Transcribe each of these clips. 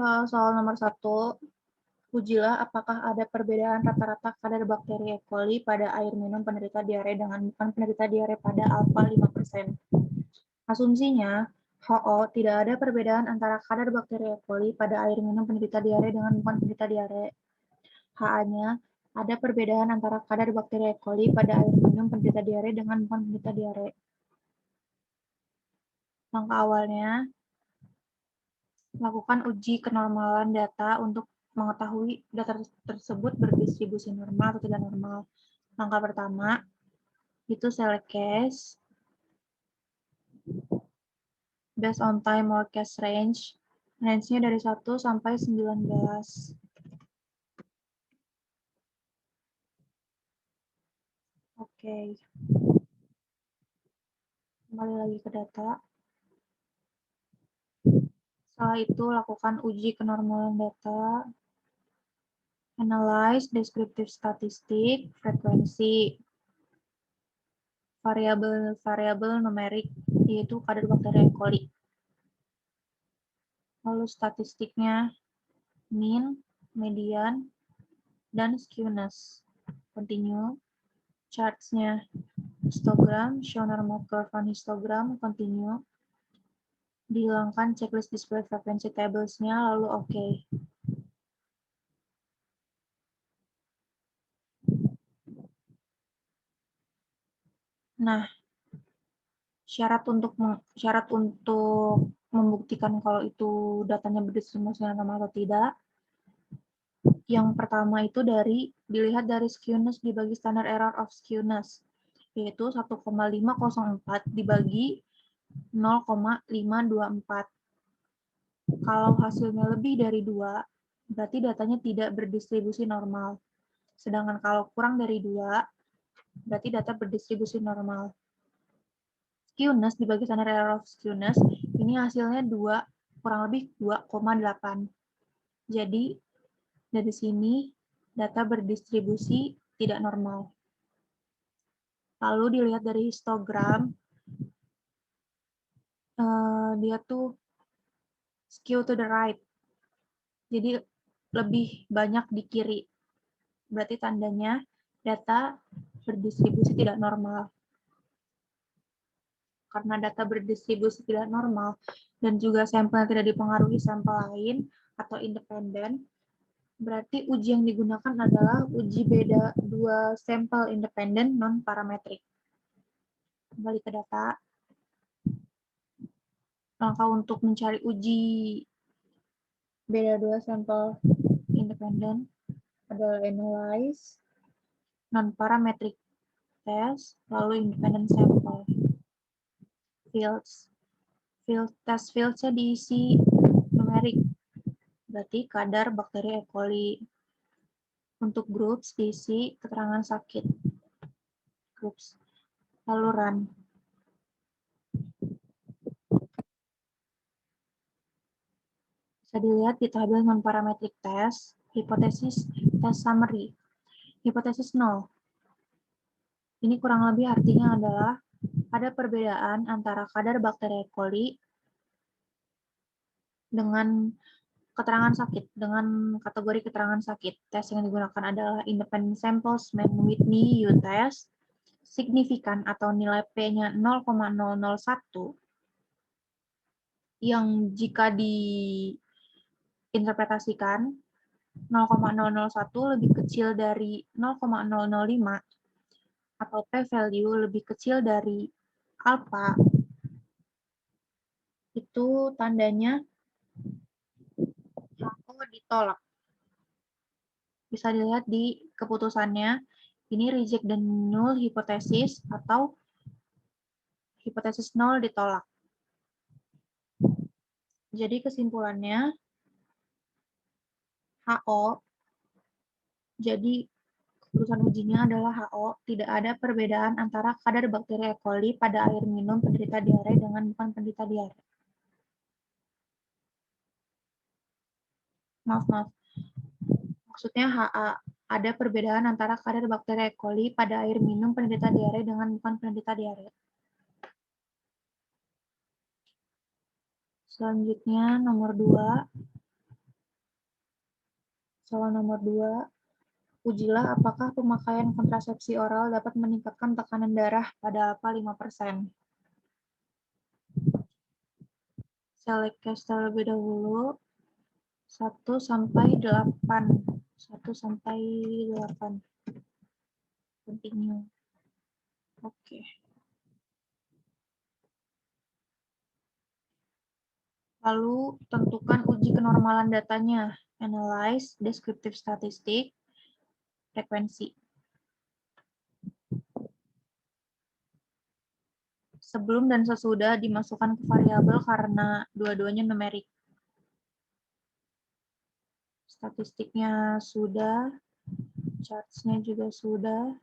Soal nomor 1, ujilah apakah ada perbedaan rata-rata kadar bakteri E. coli pada air minum penderita diare dengan bukan penderita diare pada alfa 5%. Asumsinya, HO tidak ada perbedaan antara kadar bakteri E. coli pada air minum penderita diare dengan bukan penderita diare. HA-nya ada perbedaan antara kadar bakteri E. coli pada air minum penderita diare dengan bukan penderita diare. Langkah awalnya, lakukan uji kenormalan data untuk mengetahui data tersebut berdistribusi normal atau tidak normal. Langkah pertama, itu select case based on time or case range. Range-nya dari 1 sampai 19. Oke. Kembali lagi ke data. Setelah itu, lakukan uji kenormalan data. Analyze descriptive statistik, frekuensi, variabel numerik, yaitu kadar bakteri E. coli. Lalu statistiknya, mean, median, dan skewness. Continue. Charts-nya, histogram, show normal curve on histogram, continue. Dihilangkan checklist display frequency tables-nya, lalu oke. Nah, syarat untuk membuktikan kalau itu datanya berdistribusi normal atau tidak. Yang pertama itu dilihat dari skewness dibagi standard error of skewness, yaitu 1,504 dibagi 0,524. Kalau hasilnya lebih dari 2, berarti datanya tidak berdistribusi normal. Sedangkan kalau kurang dari 2, berarti data berdistribusi normal. Skewness dibagi standard error of skewness, ini hasilnya kurang lebih 2,8. Jadi, dari sini data berdistribusi tidak normal. Lalu dilihat dari histogram, dia tuh skew to the right. Jadi lebih banyak di kiri. Berarti tandanya data berdistribusi tidak normal. Karena data berdistribusi tidak normal dan juga sampel tidak dipengaruhi sampel lain atau independen, berarti uji yang digunakan adalah uji beda dua sampel independen non-parametrik. Kembali ke data. Langkah untuk mencari uji beda dua sampel independen adalah analyze, non-parametric test, lalu independent sample. Fields. Test fields-nya diisi numerik, berarti kadar bakteri E. coli. Untuk groups diisi keterangan sakit. Groups. Lalu run. Bisa dilihat di tabel non-parametric test, hipotesis, test summary. Hipotesis 0. Ini kurang lebih artinya adalah ada perbedaan antara kadar bakteri E. coli dengan keterangan sakit, dengan kategori keterangan sakit. Tes yang digunakan adalah independent samples Mann-Whitney U-test, signifikan atau nilai P-nya 0,001, yang jika diinterpretasikan 0,001 lebih kecil dari 0,005 atau p-value lebih kecil dari alpha, itu tandanya HO ditolak. Bisa dilihat di keputusannya, ini reject the null hypothesis atau hipotesis 0 ditolak. Jadi kesimpulannya, HO, jadi keputusan ujinya adalah HO, tidak ada perbedaan antara kadar bakteri E. coli pada air minum penderita diare dengan bukan penderita diare. Maaf. Maksudnya HA, ada perbedaan antara kadar bakteri E. coli pada air minum penderita diare dengan bukan penderita diare. Selanjutnya nomor 2, Soal nomor 2, ujilah apakah pemakaian kontrasepsi oral dapat meningkatkan tekanan darah pada alfa 5%. Select terlebih dahulu 1 sampai 8. 1 sampai 8. Continue. Oke. Lalu tentukan uji kenormalan datanya. Analyze, descriptive statistic, frekuensi. Sebelum dan sesudah dimasukkan ke variabel karena dua-duanya numerik. Statistiknya sudah, charts-nya juga sudah,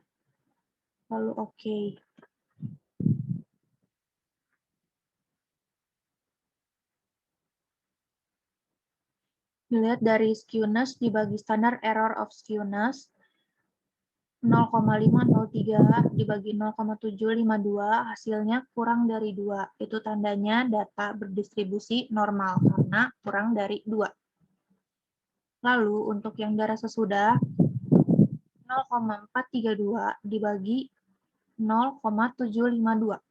lalu oke. Dilihat dari skewness dibagi standar error of skewness 0,503 dibagi 0,752 hasilnya kurang dari 2. Itu tandanya data berdistribusi normal karena kurang dari 2. Lalu untuk yang darah sesudah 0,432 dibagi 0,752.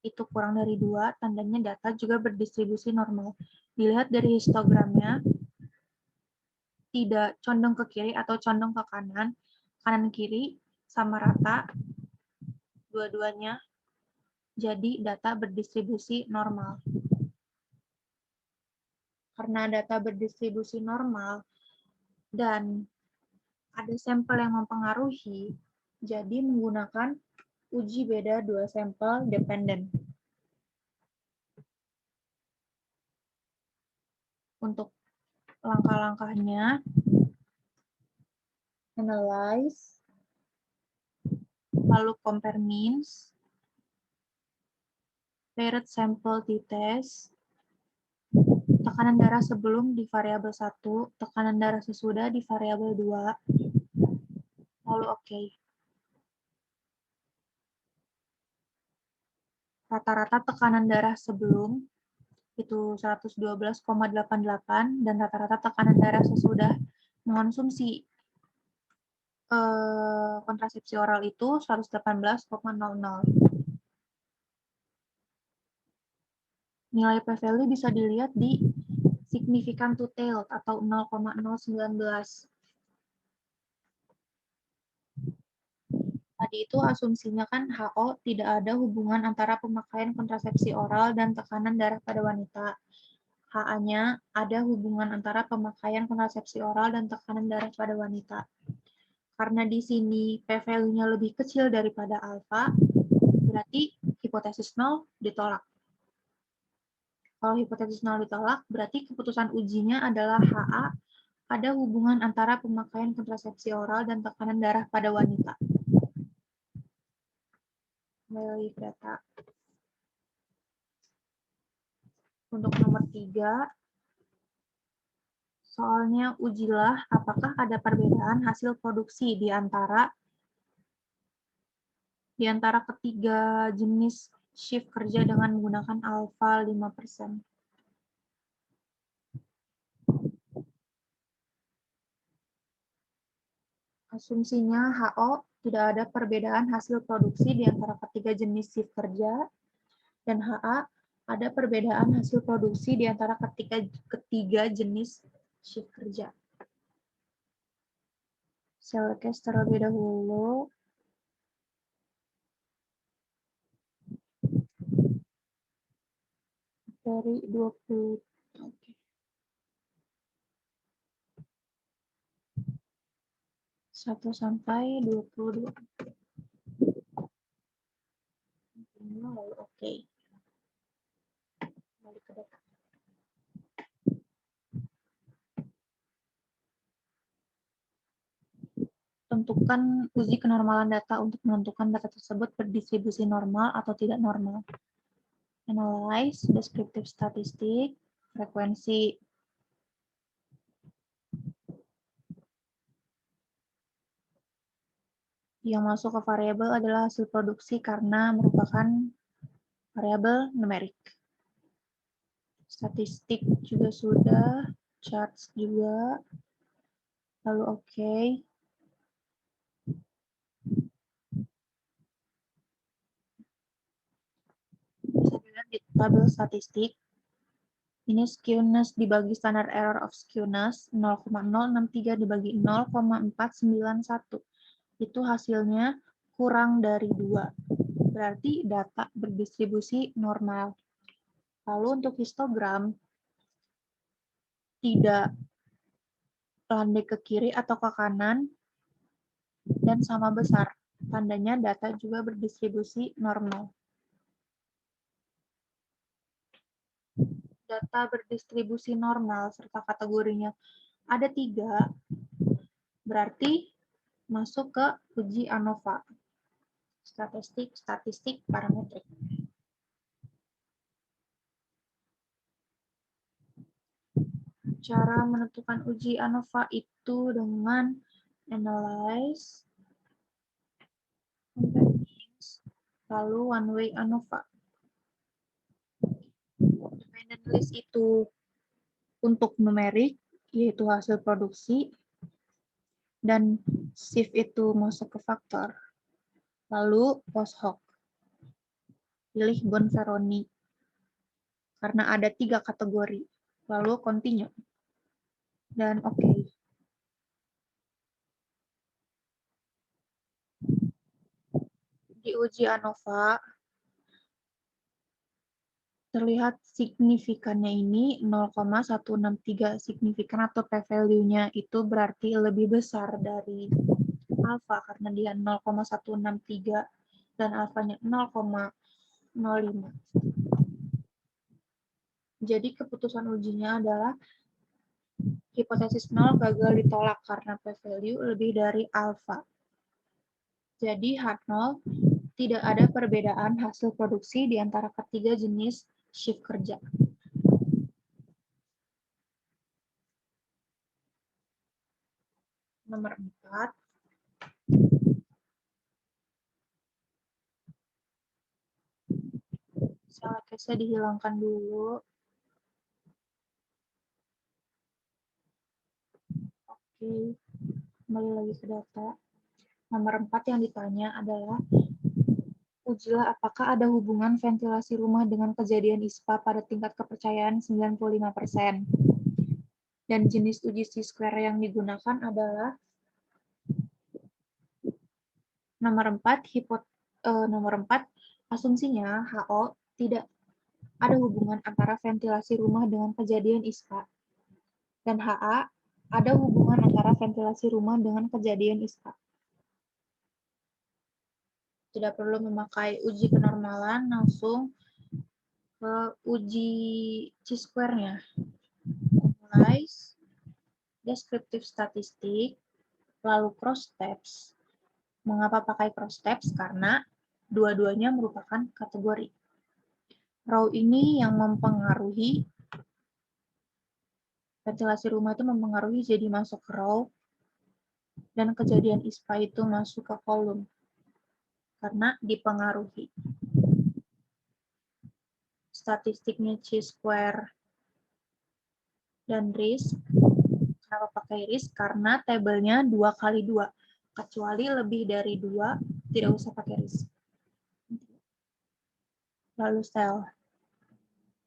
Itu kurang dari 2, tandanya data juga berdistribusi normal. Dilihat dari histogramnya, tidak condong ke kiri atau condong ke kanan. Kanan kiri sama rata, dua-duanya. Jadi data berdistribusi normal. Karena data berdistribusi normal dan ada sampel yang mempengaruhi, jadi menggunakan uji beda dua sampel dependen. Untuk langkah-langkahnya, analyze, lalu compare means, paired sample t-test, tekanan darah sebelum di variabel 1, tekanan darah sesudah di variabel 2, lalu oke. Rata-rata tekanan darah sebelum itu 112,88 dan rata-rata tekanan darah sesudah mengonsumsi kontrasepsi oral itu 118,00. Nilai p-value bisa dilihat di significant to tailed atau 0,019. Tadi itu asumsinya kan HO tidak ada hubungan antara pemakaian kontrasepsi oral dan tekanan darah pada wanita. HA-nya ada hubungan antara pemakaian kontrasepsi oral dan tekanan darah pada wanita. Karena di sini p-value-nya lebih kecil daripada alfa, berarti hipotesis nol ditolak. Kalau hipotesis nol ditolak, berarti keputusan ujinya adalah HA ada hubungan antara pemakaian kontrasepsi oral dan tekanan darah pada wanita. Kembali ke data. Untuk nomor 3, soalnya ujilah apakah ada perbedaan hasil produksi di antara ketiga jenis shift kerja dengan menggunakan alfa 5%. Asumsinya HO tidak ada perbedaan hasil produksi di antara ketiga jenis shift kerja, dan HA ada perbedaan hasil produksi di antara ketiga jenis shift kerja. Select terlebih dahulu. Dari 20. Oke. 1 sampai 22. Lalu oke. Kembali ke data. Tentukan uji kenormalan data untuk menentukan data tersebut berdistribusi normal atau tidak normal. Analyze, descriptive statistik, frekuensi. Yang masuk ke variabel adalah hasil produksi karena merupakan variabel numerik. Statistik juga sudah, charts juga. Lalu oke. Bisa dilihat di tabel statistik. Ini skewness dibagi standard error of skewness 0,063 dibagi 0,491. Itu hasilnya kurang dari 2. Berarti data berdistribusi normal. Lalu untuk histogram, tidak landai ke kiri atau ke kanan, dan sama besar. Tandanya data juga berdistribusi normal. Data berdistribusi normal serta kategorinya ada 3, berarti masuk ke uji ANOVA. Statistik, parametrik. Cara menentukan uji ANOVA itu dengan analyze, lalu one way ANOVA. Dependent list itu untuk numerik, yaitu hasil produksi, dan shift itu masuk ke faktor. Lalu post hoc. Pilih Bonferroni. Karena ada 3 kategori. Lalu continue. Dan oke. Di uji ANOVA, terlihat signifikannya ini 0,163 signifikan atau p-value-nya itu berarti lebih besar dari alfa karena dia 0,163 dan alfanya 0,05. Jadi keputusan ujinya adalah hipotesis 0 gagal ditolak karena p-value lebih dari alfa. Jadi H0 tidak ada perbedaan hasil produksi di antara ketiga jenis shift kerja. Nomor 4. Salah case-nya dihilangkan dulu. Oke, kembali lagi ke data. Nomor 4 yang ditanya adalah, ujilah apakah ada hubungan ventilasi rumah dengan kejadian ISPA pada tingkat kepercayaan 95%. Dan jenis uji C-square yang digunakan adalah nomor 4, asumsinya HO tidak ada hubungan antara ventilasi rumah dengan kejadian ISPA. Dan HA ada hubungan antara ventilasi rumah dengan kejadian ISPA. Tidak perlu memakai uji kenormalan, langsung ke uji C-square-nya. Analyze, descriptive statistik, lalu cross steps. Mengapa pakai cross steps? Karena dua-duanya merupakan kategori. Row ini yang mempengaruhi, ventilasi rumah itu mempengaruhi jadi masuk ke row, dan kejadian ISPA itu masuk ke kolom. Karena dipengaruhi. Statistiknya C-square dan risk. Kenapa pakai risk? Karena tabelnya 2x2. Kecuali lebih dari 2, tidak usah pakai risk. Lalu cell.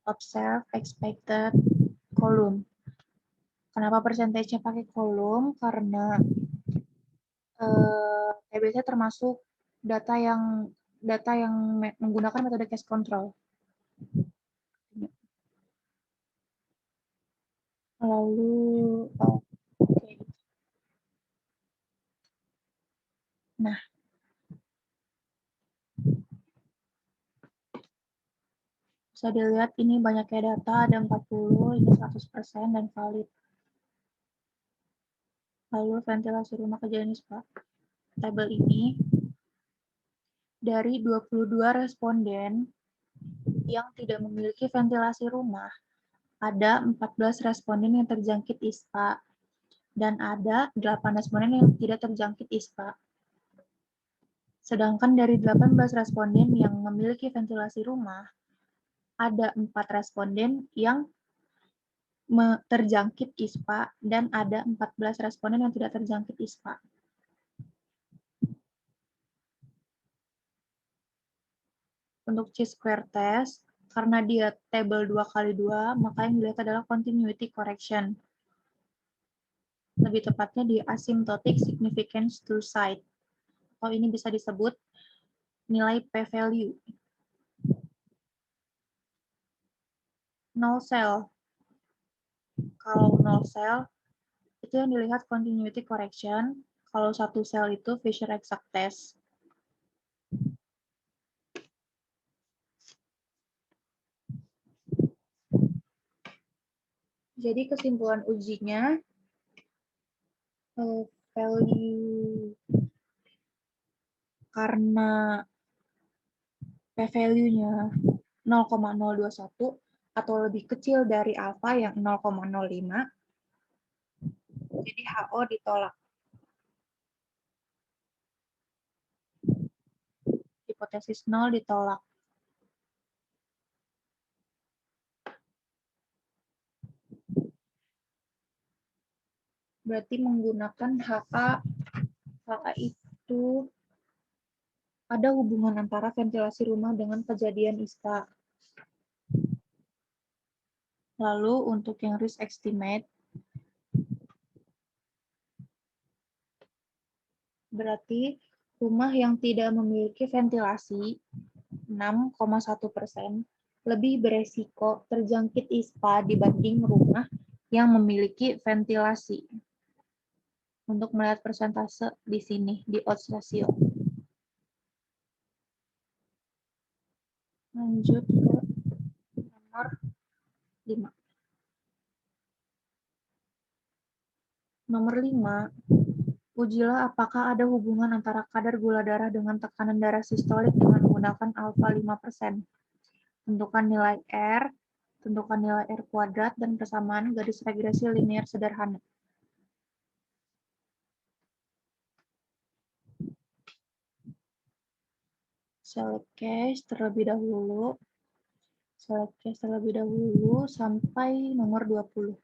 Observe, expected, kolom. Kenapa persentasenya pakai kolom? Karena TBC termasuk data yang menggunakan metode case control. Lalu, oke. Nah, bisa dilihat ini banyaknya data, ada 40, ini 100% dan valid. Lalu ventilasi rumah kejadian ISPA. Tabel ini dari 22 responden yang tidak memiliki ventilasi rumah, ada 14 responden yang terjangkit ISPA dan ada 8 responden yang tidak terjangkit ISPA. Sedangkan dari 18 responden yang memiliki ventilasi rumah, ada 4 responden yang terjangkit ISPA dan ada 14 responden yang tidak terjangkit ISPA. Untuk chi-square test, karena dia table 2x2, maka yang dilihat adalah continuity correction. Lebih tepatnya di asymptotic significance to site. Atau ini bisa disebut nilai p-value. Null cell. Kalau null cell, itu yang dilihat continuity correction. Kalau satu sel itu Fisher exact test. Jadi kesimpulan ujinya, value karena p-value-nya 0,021 atau lebih kecil dari alfa yang 0,05, jadi HO ditolak. Hipotesis 0 ditolak. Berarti menggunakan HA itu ada hubungan antara ventilasi rumah dengan kejadian ISPA. Lalu untuk yang risk estimate, berarti rumah yang tidak memiliki ventilasi 6,1% lebih beresiko terjangkit ISPA dibanding rumah yang memiliki ventilasi. Untuk melihat persentase di sini, di odds ratio. Lanjut ke nomor 5. Nomor 5, ujilah apakah ada hubungan antara kadar gula darah dengan tekanan darah sistolik dengan menggunakan alfa 5%. Tentukan nilai R, tentukan nilai R kuadrat, dan persamaan garis regresi linear sederhana. Select case terlebih dahulu. Select case terlebih dahulu sampai nomor 20.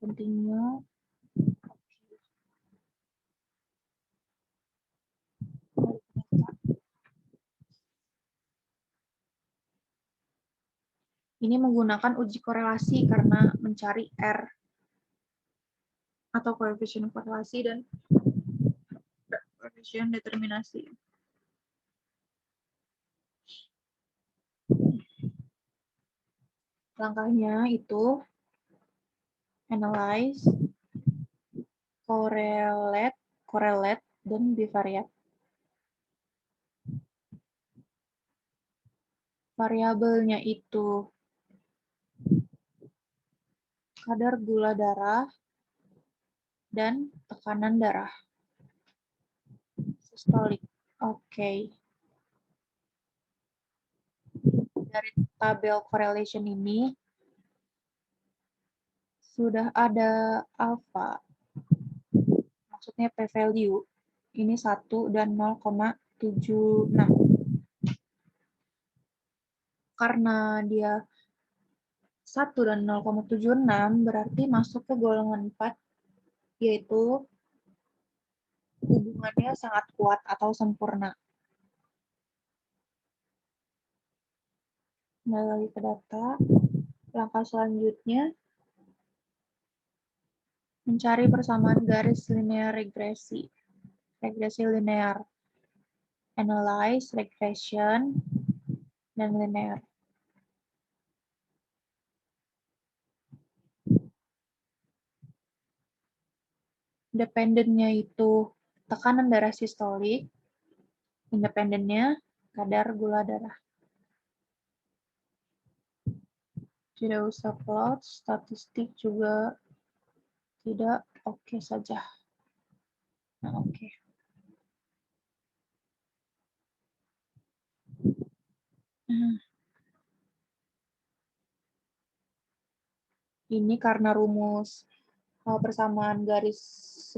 Continue. Ini menggunakan uji korelasi karena mencari R atau koefisien korelasi dan koefisien determinasi. Langkahnya itu analyze, correlate, dan bivariate. Variabelnya itu kadar gula darah dan tekanan darah. Sistolik. Oke. Dari tabel correlation ini sudah ada alfa. Maksudnya p-value. Ini 1 dan 0,76. Karena dia 1 dan 0,76 berarti masuk ke golongan 4, yaitu hubungannya sangat kuat atau sempurna. Kembali lagi ke data. Langkah selanjutnya, mencari persamaan garis linear regresi. Regresi linear. Analyze, regression, dan linear. Dependennya itu tekanan darah sistolik, independennya kadar gula darah. Tidak usah plot, statistik juga tidak, oke saja. Nah, oke. Ini karena rumus persamaan garis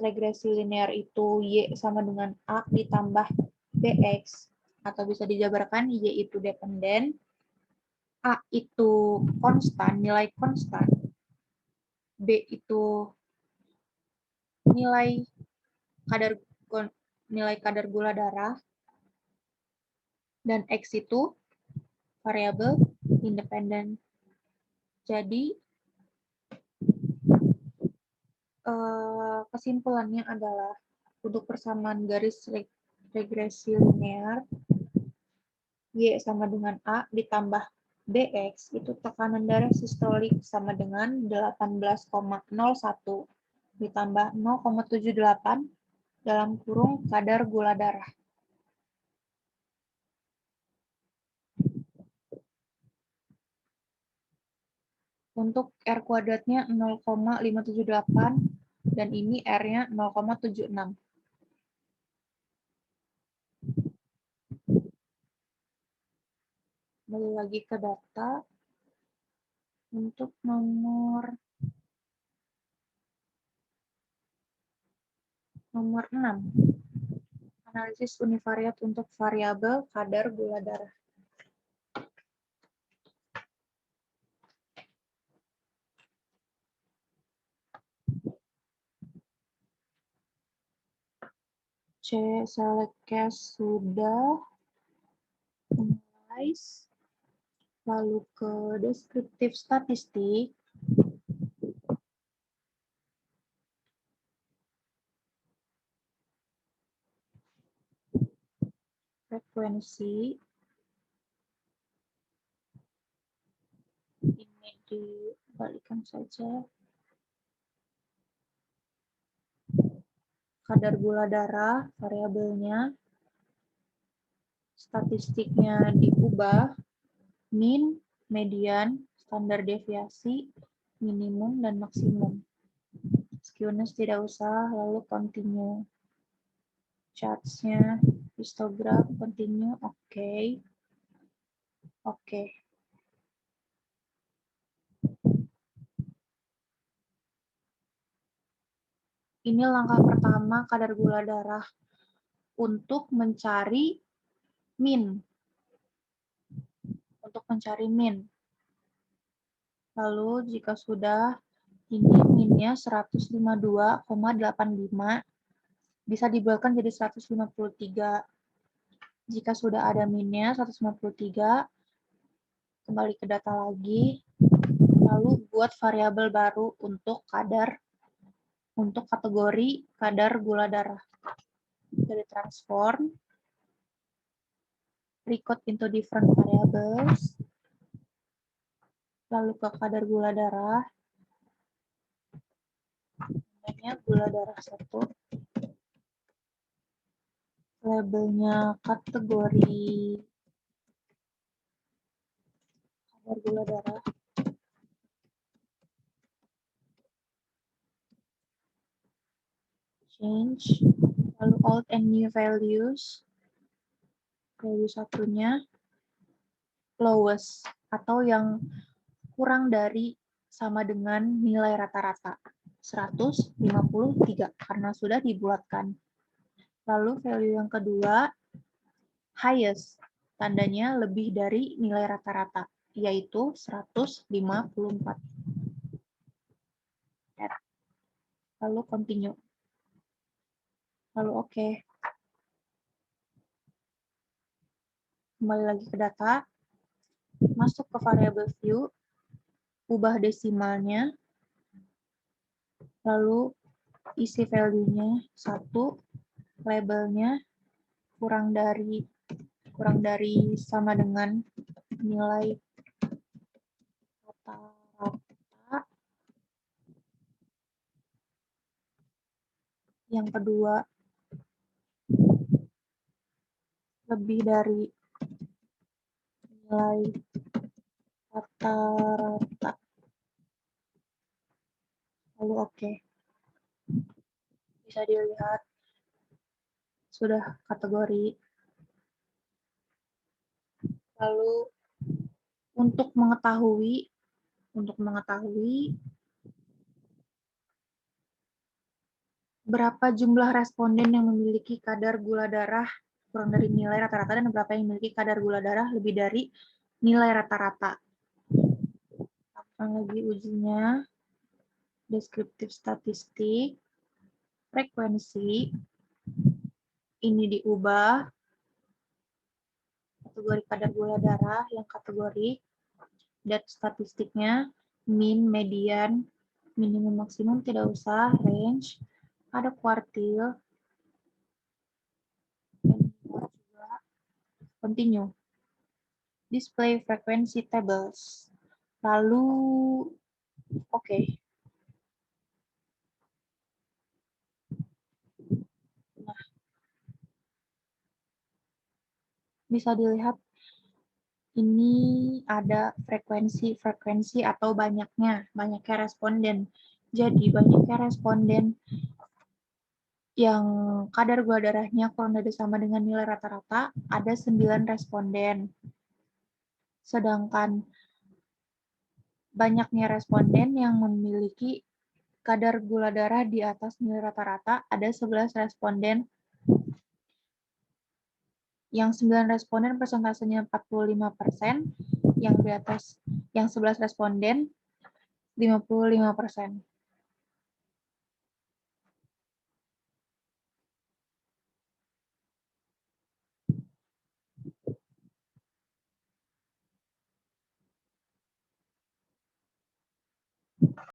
regresi linear itu Y sama dengan A ditambah Bx, atau bisa dijabarkan Y itu dependen, A itu konstan, nilai konstan, B itu nilai kadar gula darah, dan X itu variabel independen. Jadi kesimpulannya adalah untuk persamaan garis regresi linear Y sama dengan A ditambah Bx itu tekanan darah sistolik sama dengan 18,01 ditambah 0,78 dalam kurung kadar gula darah. Untuk R kuadratnya 0,578 dan ini R-nya 0,76. Kembali lagi ke data. Untuk nomor 6. Analisis univariat untuk variabel kadar gula darah. C. Selekes sudah. Analyze. Lalu ke deskriptif statistik. Frekuensi. Ini dibalikan saja. Kadar gula darah, variabelnya. Statistiknya diubah. Min, median, standar deviasi, minimum, dan maksimum. Skewness tidak usah, lalu continue. Charts-nya, histogram, continue, oke. Oke. Ini langkah pertama kadar gula darah untuk mencari min. Lalu jika sudah, ini minnya 152,85 bisa dibuatkan jadi 153. Jika sudah ada minnya 153, kembali ke data lagi, lalu buat variabel baru untuk kategori kadar gula darah. Dari transform, record into different variables, lalu ke kadar gula darah, namanya gula darah 1, labelnya kategori kadar gula darah, change, lalu old and new values, value satunya lowest atau yang kurang dari sama dengan nilai rata-rata 153 karena sudah dibuatkan. Lalu value yang kedua highest, tandanya lebih dari nilai rata-rata, yaitu 154. Lalu continue. Lalu oke. Kembali lagi ke data, masuk ke variable view, ubah desimalnya, lalu isi value-nya 1, labelnya kurang dari sama dengan nilai rata-rata. Yang kedua, lebih dari nilai rata-rata. Lalu oke. Bisa dilihat sudah kategori. Lalu untuk mengetahui berapa jumlah responden yang memiliki kadar gula darah kurang dari nilai rata-rata dan berapa yang memiliki kadar gula darah lebih dari nilai rata-rata. Lagi ujinya, deskriptif statistik, frekuensi, ini diubah, kategori kadar gula darah, yang kategori, dat statistiknya, min, median, minimum, maksimum, tidak usah, range, ada kuartil, dan juga continue. Display frequency tables. Lalu, oke. Nah, bisa dilihat ini ada frekuensi atau banyaknya responden. Jadi banyaknya responden yang kadar gula darahnya kurang dari sama dengan nilai rata-rata ada 9 responden. Sedangkan banyaknya responden yang memiliki kadar gula darah di atas nilai rata-rata ada 11 responden. Yang 9 responden persentasenya 45%, yang di atas yang 11 responden 55%.